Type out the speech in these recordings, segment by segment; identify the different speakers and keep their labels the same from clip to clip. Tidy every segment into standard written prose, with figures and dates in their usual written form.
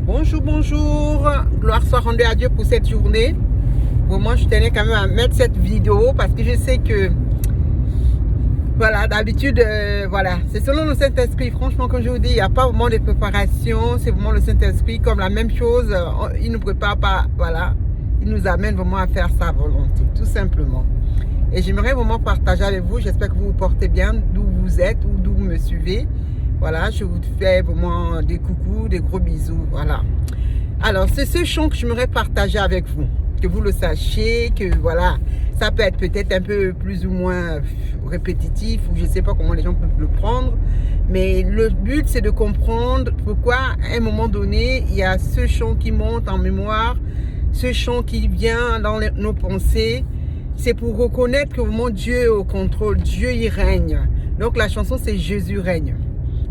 Speaker 1: Bonjour, bonjour. Gloire soit rendue à Dieu pour cette journée. Vraiment, je tenais quand même à mettre cette vidéo parce que je sais que, voilà, d'habitude, voilà, c'est selon le Saint-Esprit. Franchement, comme je vous dis, il n'y a pas vraiment de préparation. C'est vraiment le Saint-Esprit, comme la même chose. Il ne nous prépare pas, voilà. Il nous amène vraiment à faire sa volonté, tout simplement. Et j'aimerais vraiment partager avec vous. J'espère que vous vous portez bien, d'où vous êtes ou d'où vous me suivez. Voilà, je vous fais vraiment des coucous, des gros bisous, voilà. Alors, c'est ce chant que j'aimerais partager avec vous, que vous le sachiez, que voilà, ça peut être peut-être un peu plus ou moins répétitif, ou je ne sais pas comment les gens peuvent le prendre, mais le but, c'est de comprendre pourquoi, à un moment donné, il y a ce chant qui monte en mémoire, ce chant qui vient dans nos pensées. C'est pour reconnaître que mon Dieu est au contrôle, Dieu y règne. Donc, la chanson, c'est Jésus règne.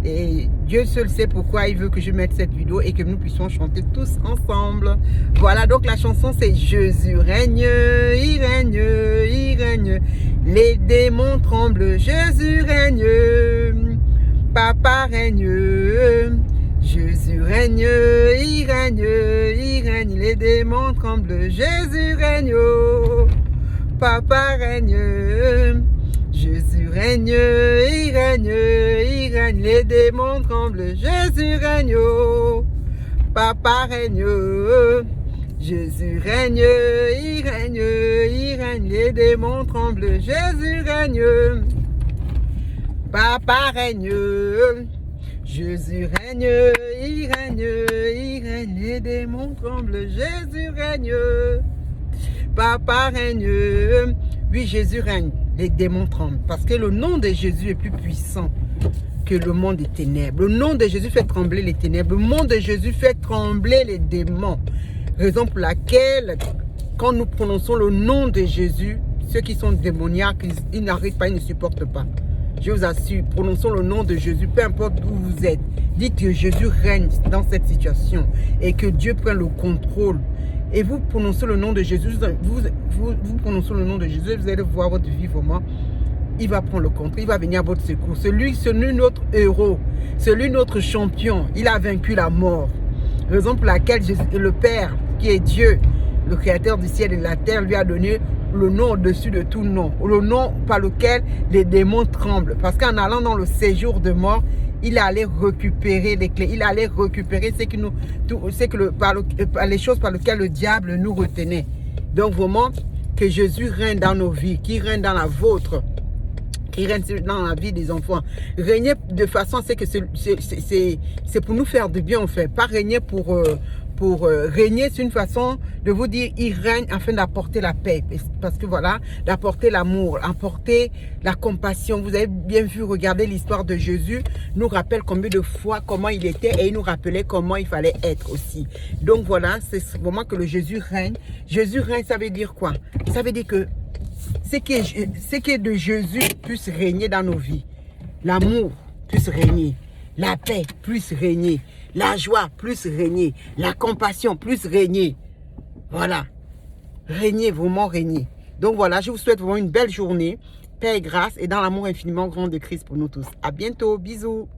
Speaker 1: Et Dieu seul sait pourquoi il veut que je mette cette vidéo et que nous puissions chanter tous ensemble. Voilà, donc la chanson c'est Jésus règne, il règne, il règne. Les démons tremblent, Jésus règne. Papa règne, Jésus règne, il règne, il règne. Les démons tremblent, Jésus règne. Papa règne. Jésus règne, il règne, il règne, les démons tremblent, Jésus règne, Papa règne, Jésus règne, il règne, il règne, les démons tremblent, Jésus règne, Papa règne, Jésus règne, il règne, il règne, les démons tremblent, Jésus règne, Papa règne, oui Jésus règne. Les démons tremblent. Parce que le nom de Jésus est plus puissant que le monde des ténèbres. Le nom de Jésus fait trembler les ténèbres. Le nom de Jésus fait trembler les démons. Raison pour laquelle, quand nous prononçons le nom de Jésus, ceux qui sont démoniaques, ils n'arrivent pas, ils ne supportent pas. Je vous assure, prononçons le nom de Jésus, peu importe où vous êtes. Dites que Jésus règne dans cette situation et que Dieu prenne le contrôle. Et vous prononcez le nom de Jésus, vous prononcez le nom de Jésus, vous allez voir votre vie vraiment, il va prendre le contrôle, il va venir à votre secours. Celui notre héros, celui notre champion, il a vaincu la mort. Raison pour laquelle Jésus, le Père, qui est Dieu, le créateur du ciel et de la terre, lui a donné le nom au-dessus de tout nom. Le nom par lequel les démons tremblent. Parce qu'en allant dans le séjour de mort, il allait récupérer les clés, il allait récupérer les choses par lesquelles le diable nous retenait. Donc vraiment, que Jésus règne dans nos vies, qu'il règne dans la vôtre, qu'il règne dans la vie des enfants. Régner de façon, c'est que c'est pour nous faire du bien, en fait. Pas régner pour régner, c'est une façon de vous dire, il règne afin d'apporter la paix. Parce que voilà, d'apporter l'amour, apporter la compassion. Vous avez bien vu, regarder l'histoire de Jésus, nous rappelle combien de fois, comment il était, et il nous rappelait comment il fallait être aussi. Donc voilà, c'est vraiment que le Jésus règne. Jésus règne, ça veut dire quoi? Ça veut dire que ce qui est de Jésus puisse régner dans nos vies. L'amour puisse régner. La paix plus régner, la joie plus régner, la compassion plus régner. Voilà, régner, vraiment régner. Donc voilà, je vous souhaite vraiment une belle journée, paix et grâce et dans l'amour infiniment grand de Christ pour nous tous. À bientôt, bisous.